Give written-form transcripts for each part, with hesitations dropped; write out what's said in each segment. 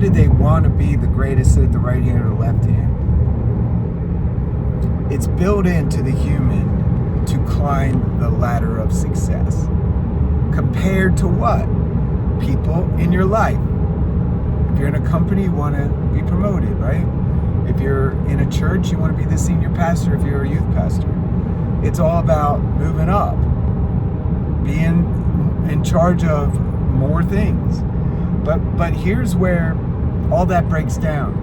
do they want to be the greatest, sit at the right hand or the left hand? It's built into the human to climb the ladder of success. Compared to what? People in your life. If you're in a company, you want to be promoted, right? If you're in a church, you want to be the senior pastor if you're a youth pastor. It's all about moving up, being in charge of more things. But here's where all that breaks down.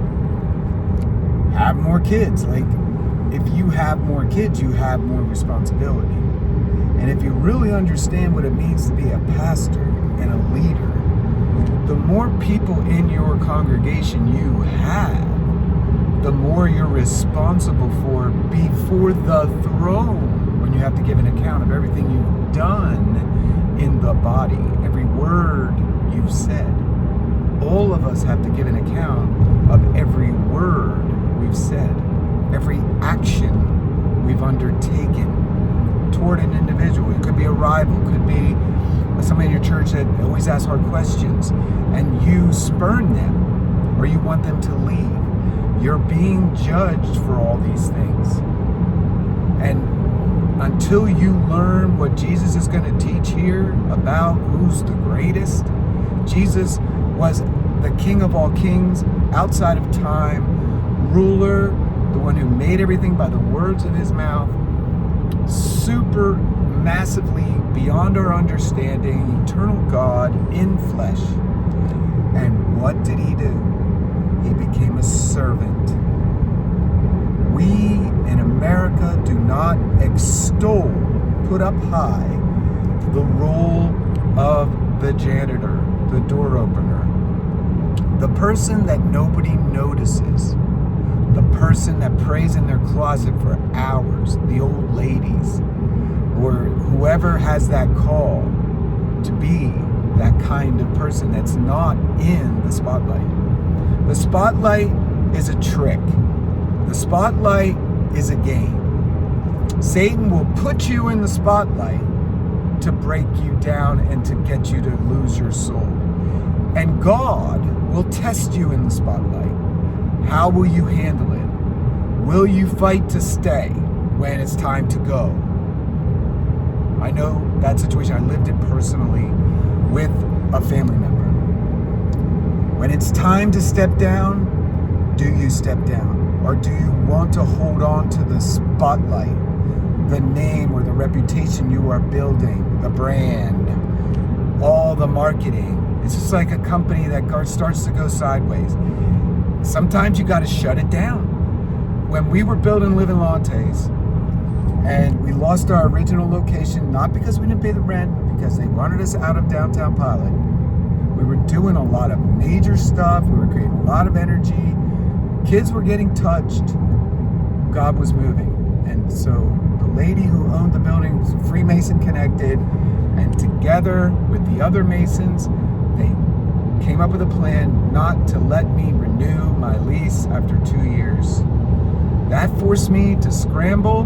Have more kids. Like, if you have more kids, you have more responsibility. And if you really understand what it means to be a pastor and a leader, the more people in your congregation you have, the more you're responsible for before the throne, when you have to give an account of everything you've done in the body, every word you've said. All of us have to give an account of every word we've said, every action we've undertaken toward an individual. It could be a rival, could be somebody in your church that always asks hard questions, and you spurn them or you want them to leave. You're being judged for all these things. And until you learn what Jesus is going to teach here about who's the greatest, Jesus was the King of all kings, outside of time, ruler, the one who made everything by the words of his mouth, super massively beyond our understanding, eternal God in flesh. And what did he do? He became a servant. We in America do not extol, put up high, the role of the janitor, the door opener, the person that nobody notices, the person that prays in their closet for hours, the old ladies, or whoever has that call to be that kind of person that's not in the spotlight. The spotlight is a trick. The spotlight is a game. Satan will put you in the spotlight to break you down and to get you to lose your soul. And God will test you in the spotlight. How will you handle it? Will you fight to stay when it's time to go? I know that situation. I lived it personally with a family member. When it's time to step down, do you step down? Or do you want to hold on to the spotlight, the name or the reputation you are building, the brand, all the marketing? It's just like a company that starts to go sideways. Sometimes you got to shut it down. When we were building Living Lattes, and we lost our original location, not because we didn't pay the rent, but because they wanted us out of downtown Pilot. We were doing a lot of major stuff. We were creating a lot of energy. Kids were getting touched. God was moving. And so the lady who owned the building was Freemason connected, and together with the other Masons, they came up with a plan not to let me renew my lease after 2 years. That forced me to scramble.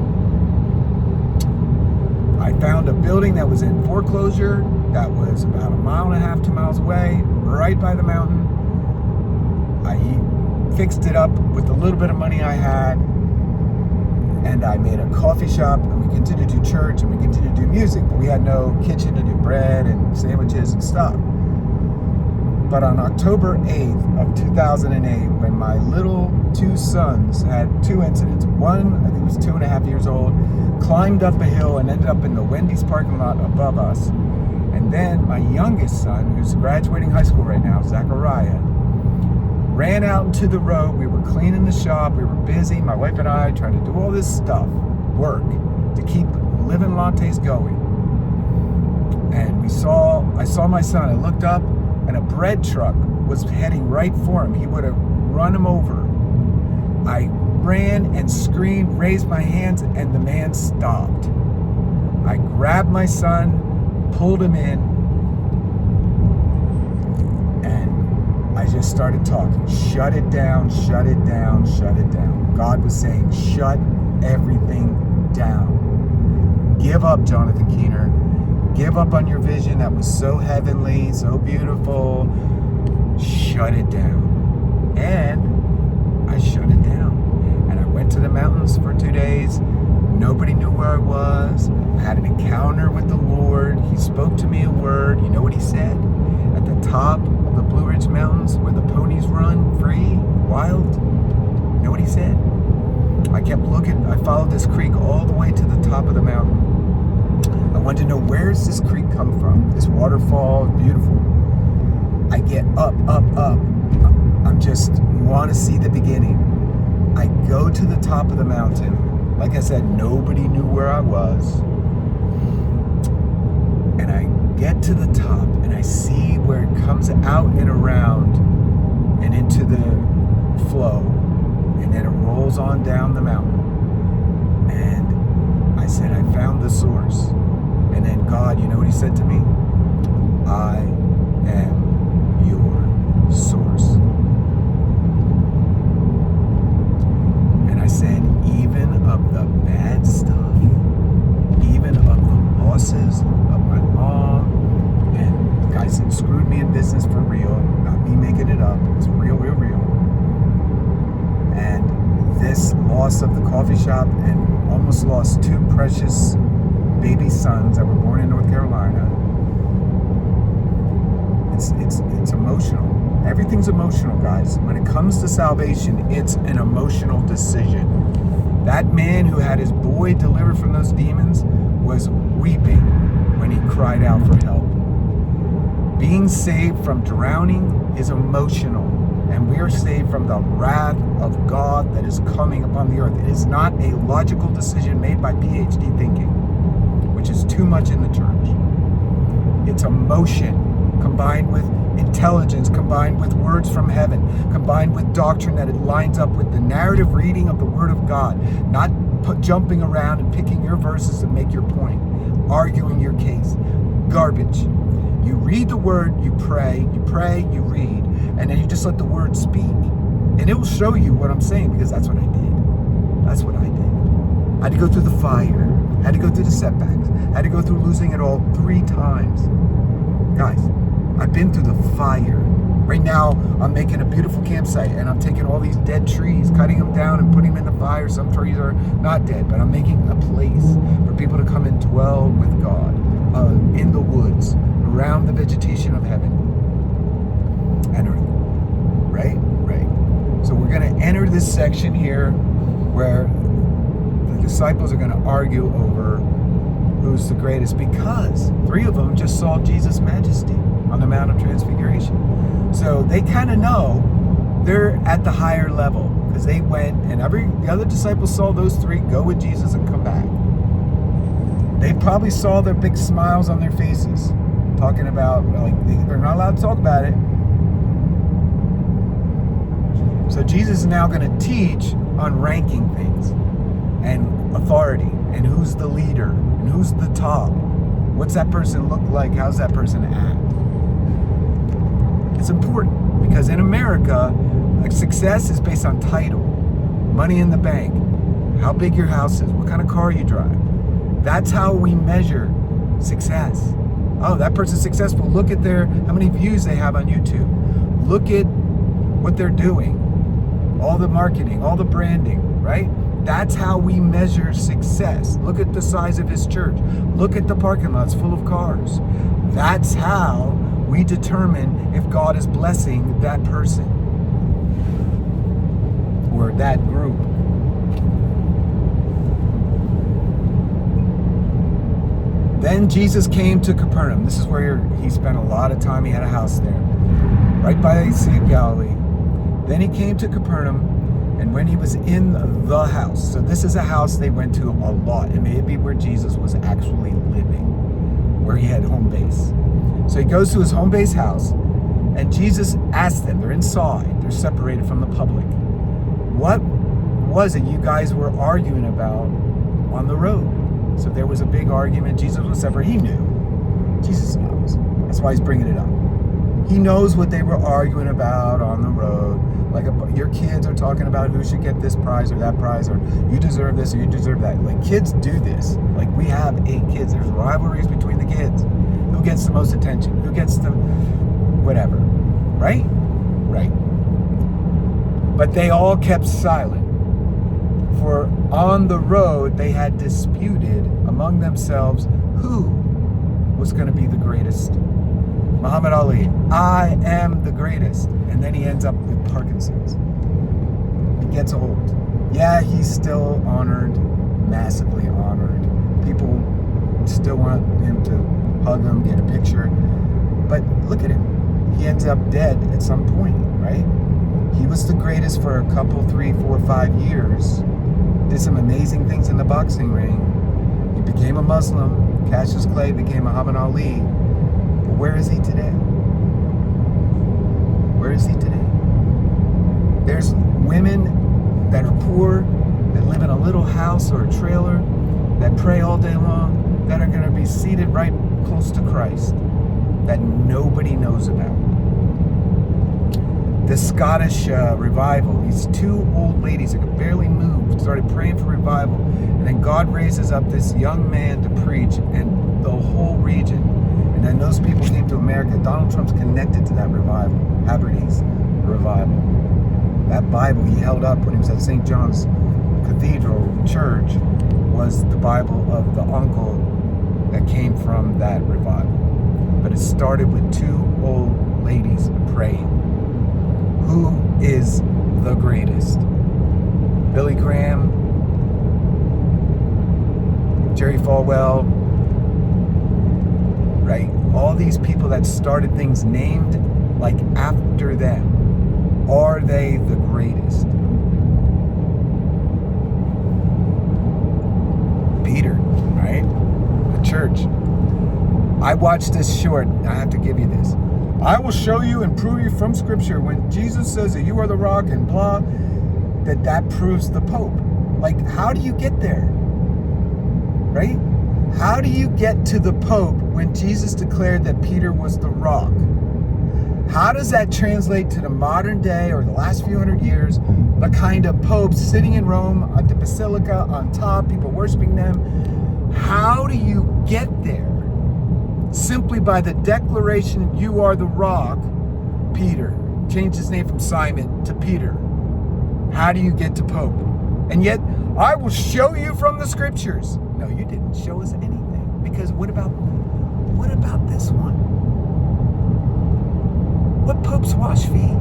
I found a building that was in foreclosure that was about 1.5 miles, 2 miles away, right by the mountain. I fixed it up with a little bit of money I had, and I made a coffee shop, and we continued to do church, and we continued to do music, but we had no kitchen to do bread and sandwiches and stuff. But on October 8th of 2008, when my little 2 sons had 2 incidents, one, I think was 2.5 years old, climbed up a hill and ended up in the Wendy's parking lot above us. And then my youngest son, who's graduating high school right now, Zachariah, ran out into the road. We were cleaning the shop. We were busy, my wife and I, trying to do all this stuff, work, to keep Living Lattes going. And I saw my son. I looked up, and a bread truck was heading right for him. He would have run him over. I ran and screamed, raised my hands, and the man stopped. I grabbed my son, pulled him in, and I just started talking. Shut it down, shut it down, shut it down. God was saying, shut everything down. Give up, Jonathan Keener. Give up on your vision that was so heavenly, so beautiful. Shut it down. And I shut it down. And I went to the mountains for 2 days. Nobody knew where I was. I had an encounter with the Lord. He spoke to me a word. You know what he said? At the top of the Blue Ridge Mountains where the ponies run free, wild. You know what he said? I kept looking. I followed this creek all the way to the top of the mountain. I wanted to know, where does this creek come from? This waterfall, beautiful. I get up. I'm just want to see the beginning. I go to the top of the mountain. Like I said, nobody knew where I was. And I get to the top and I see where it comes out and around and into the flow. And then it rolls on down the mountain. And I said, I found the source. And then God, you know what he said to me? I am your source. And I said, even of the bad stuff, even of the losses of my mom, and the guys that screwed me in business for real, not me making it up, it's real. And this loss of the coffee shop, and almost lost 2 precious baby sons that were born in North Carolina. It's emotional. Everything's emotional, guys. When it comes to salvation, it's an emotional decision. That man who had his boy delivered from those demons was weeping when he cried out for help. Being saved from drowning is emotional, and we are saved from the wrath of God that is coming upon the earth. It is not a logical decision made by PhD thinking, which is too much in the church. It's emotion combined with intelligence, combined with words from heaven, combined with doctrine that it lines up with the narrative reading of the Word of God, not jumping around and picking your verses to make your point, arguing your case. Garbage. You read the Word, you pray, you read, and then you just let the Word speak. And it will show you what I'm saying, because that's what I did. That's what I did. I had to go through the fire. I had to go through the setbacks. I had to go through losing it all 3 times. Guys, I've been through the fire. Right now, I'm making a beautiful campsite, and I'm taking all these dead trees, cutting them down and putting them in the fire. Some trees are not dead, but I'm making a place for people to come and dwell with God in the woods, around the vegetation of heaven and earth. Right? So we're going to enter this section here where the disciples are going to argue over who's the greatest, because 3 of them just saw Jesus' majesty on the Mount of Transfiguration. So they kind of know they're at the higher level, because they went, and the other disciples saw those 3 go with Jesus and come back. They probably saw their big smiles on their faces, talking about, like, they're not allowed to talk about it. So Jesus is now going to teach on ranking things and authority, and who's the leader, and who's the top. What's that person look like? How's that person act? It's important, because in America, like, success is based on title, money in the bank, how big your house is, what kind of car you drive. That's how we measure success. Oh, that person's successful. Look at how many views they have on YouTube. Look at what they're doing. All the marketing, all the branding, right? That's how we measure success. Look at the size of his church. Look at the parking lots full of cars. That's how we determine if God is blessing that person or that group. Then Jesus came to Capernaum. This is where he spent a lot of time. He had a house there, right by the Sea of Galilee. Then he came to Capernaum, and when he was in the house, so this is a house they went to a lot. It may be where Jesus was actually living, where he had home base. So he goes to his home base house, and Jesus asked them, they're inside, they're separated from the public, what was it you guys were arguing about on the road? So there was a big argument. Jesus was separate. He knew. Jesus knows. That's why he's bringing it up. He knows what they were arguing about on the road. Like, your kids are talking about who should get this prize or that prize, or you deserve this or you deserve that. Like, kids do this. Like, we have 8 kids. There's rivalries between the kids. Who gets the most attention? Who gets the whatever? Right? But they all kept silent. For on the road they had disputed among themselves who was going to be the greatest. Muhammad Ali, I am the greatest. And then he ends up with Parkinson's. He gets old. Yeah, he's still honored, massively honored. People still want him to hug him, get a picture. But look at him. He ends up dead at some point, right? He was the greatest for a couple, 3, 4, 5 years. Did some amazing things in the boxing ring. He became a Muslim. Cassius Clay became Muhammad Ali. But where is he today? Where is he today? There's women that are poor, that live in a little house or a trailer, that pray all day long, that are going to be seated right close to Christ, that nobody knows about. The Scottish revival, these 2 old ladies that could barely move started praying for revival, and then God raises up this young man to preach, and the whole region, and then those people came to America. Donald Trump's connected to that revival, Haberdy's revival. That Bible he held up when he was at St. John's Cathedral Church was the Bible of the uncle that came from that revival. But it started with 2 old ladies praying. Who is the greatest? Billy Graham, Jerry Falwell, right? All these people that started things named like after them. Are they the greatest? Peter, right? The church. I watched this short. I have to give you this. I will show you and prove you from Scripture when Jesus says that you are the rock and blah, that proves the Pope. Like, how do you get there? Right? How do you get to the Pope when Jesus declared that Peter was the rock? How does that translate to the modern day or the last few hundred years? The kind of popes sitting in Rome at the Basilica on top, people worshiping them. How do you get there? Simply by the declaration, you are the rock, Peter. Changed his name from Simon to Peter. How do you get to Pope? And yet, I will show you from the Scriptures. No, you didn't show us anything. Because what about this one? What popes wash feet?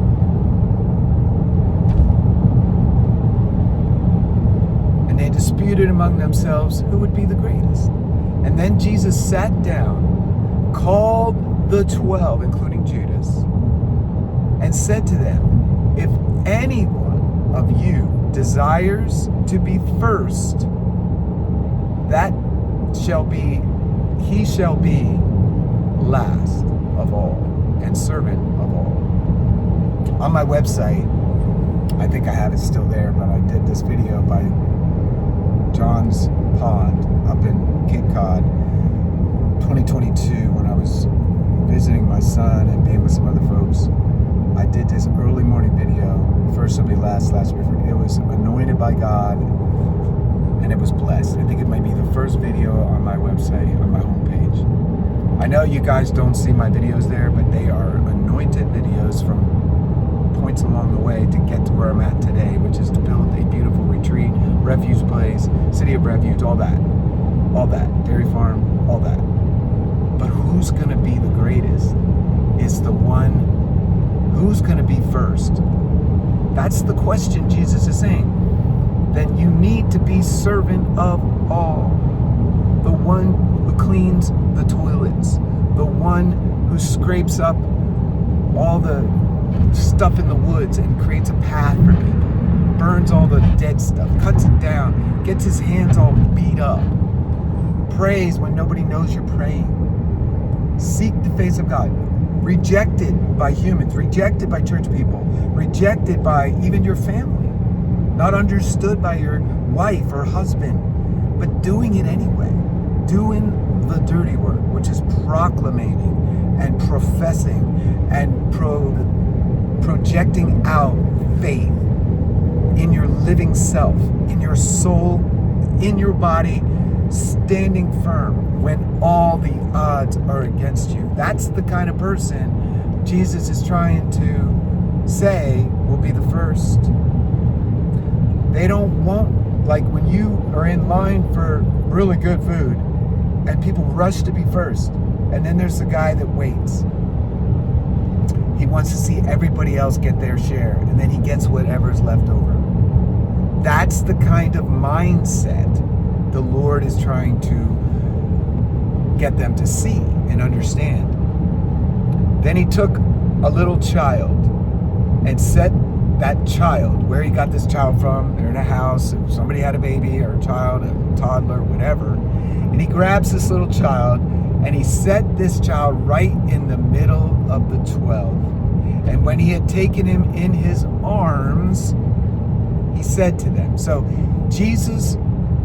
And they disputed among themselves who would be the greatest. And then Jesus sat down, called the 12, including Judas, and said to them, if any one of you desires to be first, he shall be last of all and servant of all. On my website, I think I have it still there, but I did this video by John's Pond up in Cape Cod, 2022, when I was visiting my son and being with some other folks. I did this early morning video. First will be last will be first. It was anointed by God, and it was blessed. I think it might be the first video on my website, on my homepage. I know you guys don't see my videos there, but they are anointed videos from points along the way to get to where I'm at today, which is to build a beautiful retreat, refuge place, city of refuge, all that, dairy farm, all that. But who's going to be the greatest is the one who's going to be first. That's the question Jesus is saying. That you need to be servant of all. The one who cleans the toilets. The one who scrapes up all the stuff in the woods and creates a path for people. Burns all the dead stuff. Cuts it down. Gets his hands all beat up. Prays when nobody knows you're praying. Seek the face of God. Rejected by humans. Rejected by church people. Rejected by even your family. Not understood by your wife or husband. But doing it anyway. Doing the dirty work, which is proclamating and professing and projecting out faith in your living self, in your soul, in your body, standing firm when all the odds are against you. That's the kind of person Jesus is trying to say will be the first. They don't want, like when you are in line for really good food and people rush to be first, and then there's the guy that waits. He wants to see everybody else get their share, and then he gets whatever's left over. That's the kind of mindset the Lord is trying to get them to see and understand. Then he took a little child and set that child, where he got this child from, they're in a house, somebody had a baby or a child, a toddler, whatever, and he grabs this little child and he set this child right in the middle of the 12. And when he had taken him in his arms, he said to them. So Jesus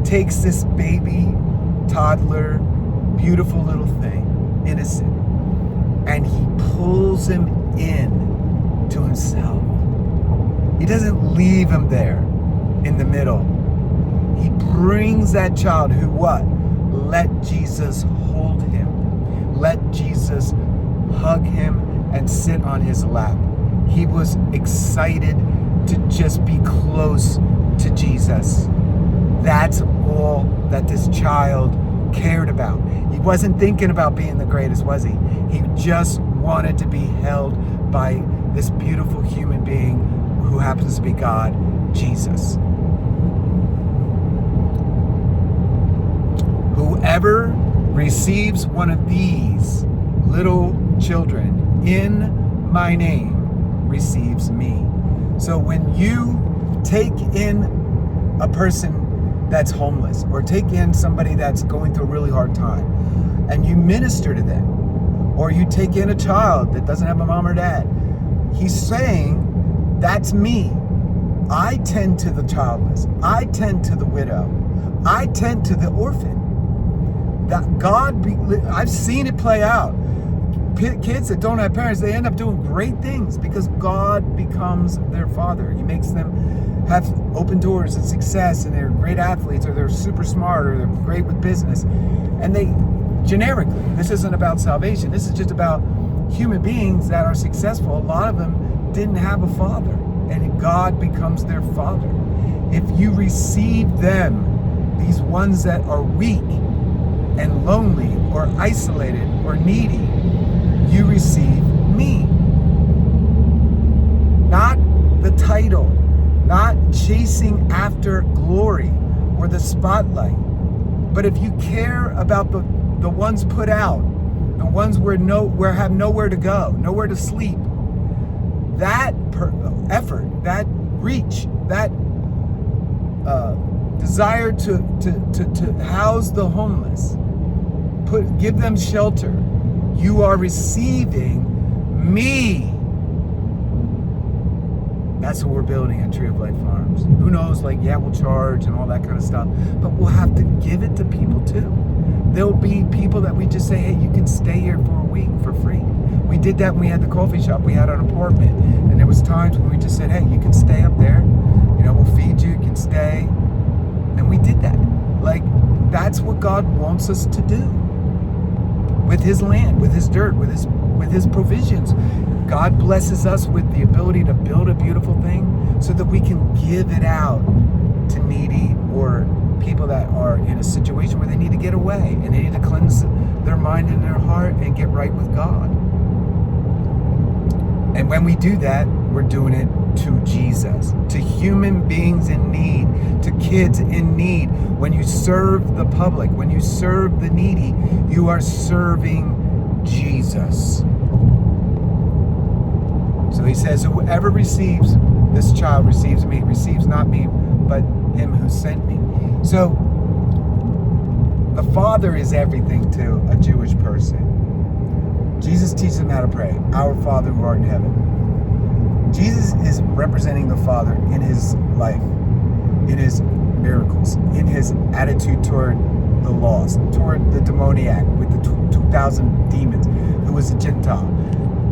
takes this baby, toddler, beautiful little thing, innocent, and he pulls him in to himself. He doesn't leave him there in the middle. He brings that child who what? Let Jesus hold him. Let Jesus hug him and sit on his lap. He was excited to just be close to Jesus. That's all that this child cared about. He wasn't thinking about being the greatest, was he? He just wanted to be held by this beautiful human being who happens to be God, Jesus. Whoever receives one of these little children in my name receives me. So when you take in a person that's homeless, or take in somebody that's going through a really hard time, and you minister to them, or you take in a child that doesn't have a mom or dad, he's saying, that's me. I tend to the childless. I tend to the widow. I tend to the orphan. That God, I've seen it play out. Kids that don't have parents, they end up doing great things because God becomes their father. He makes them have open doors and success, and they're great athletes, or they're super smart, or they're great with business. And they, generically, this isn't about salvation. This is just about human beings that are successful. A lot of them didn't have a father, and God becomes their father. If you receive them, these ones that are weak and lonely or isolated or needy, you receive me. Not the title, not chasing after glory or the spotlight, but if you care about the ones put out, the ones where have nowhere to go, nowhere to sleep, that effort, that reach, that desire to house the homeless, give them shelter, you are receiving me. That's what we're building at Tree of Life Farms. Who knows, we'll charge and all that kind of stuff, but we'll have to give it to people too. There'll be people that we just say, hey, you can stay here for a week for free. We did that when we had the coffee shop. We had an apartment, and there was times when we just said, hey, you can stay up there. We'll feed you, you can stay. And we did that. That's what God wants us to do. With his land, with his dirt, with his provisions. God blesses us with the ability to build a beautiful thing so that we can give it out to needy or people that are in a situation where they need to get away and they need to cleanse their mind and their heart and get right with God. And when we do that, we're doing it to Jesus, to human beings in need, to kids in need. When you serve the public, when you serve the needy, you are serving Jesus. So he says, whoever receives this child receives me, receives not me, but him who sent me. So the Father is everything to a Jewish person. Jesus teaches them how to pray. Our Father who art in heaven. Jesus is representing the Father in his life, in his miracles, in his attitude toward the lost, toward the demoniac with the 2,000 demons, who was a Gentile.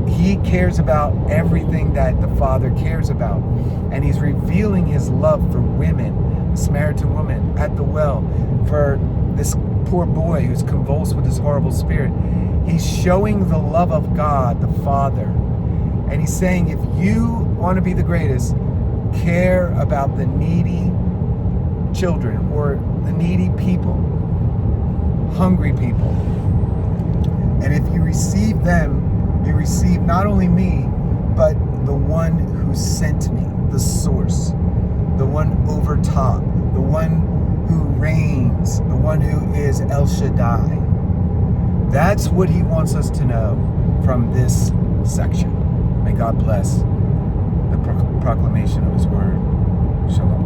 He cares about everything that the Father cares about. And he's revealing his love for women, the Samaritan woman at the well, for this poor boy who's convulsed with this horrible spirit. He's showing the love of God, the Father. And he's saying, if you want to be the greatest, care about the needy children or the needy people, hungry people. And if you receive them, you receive not only me, but the one who sent me, the source, the one over top, the one who reigns, the one who is El Shaddai. That's what he wants us to know from this section. May God bless the proclamation of his word. Shalom.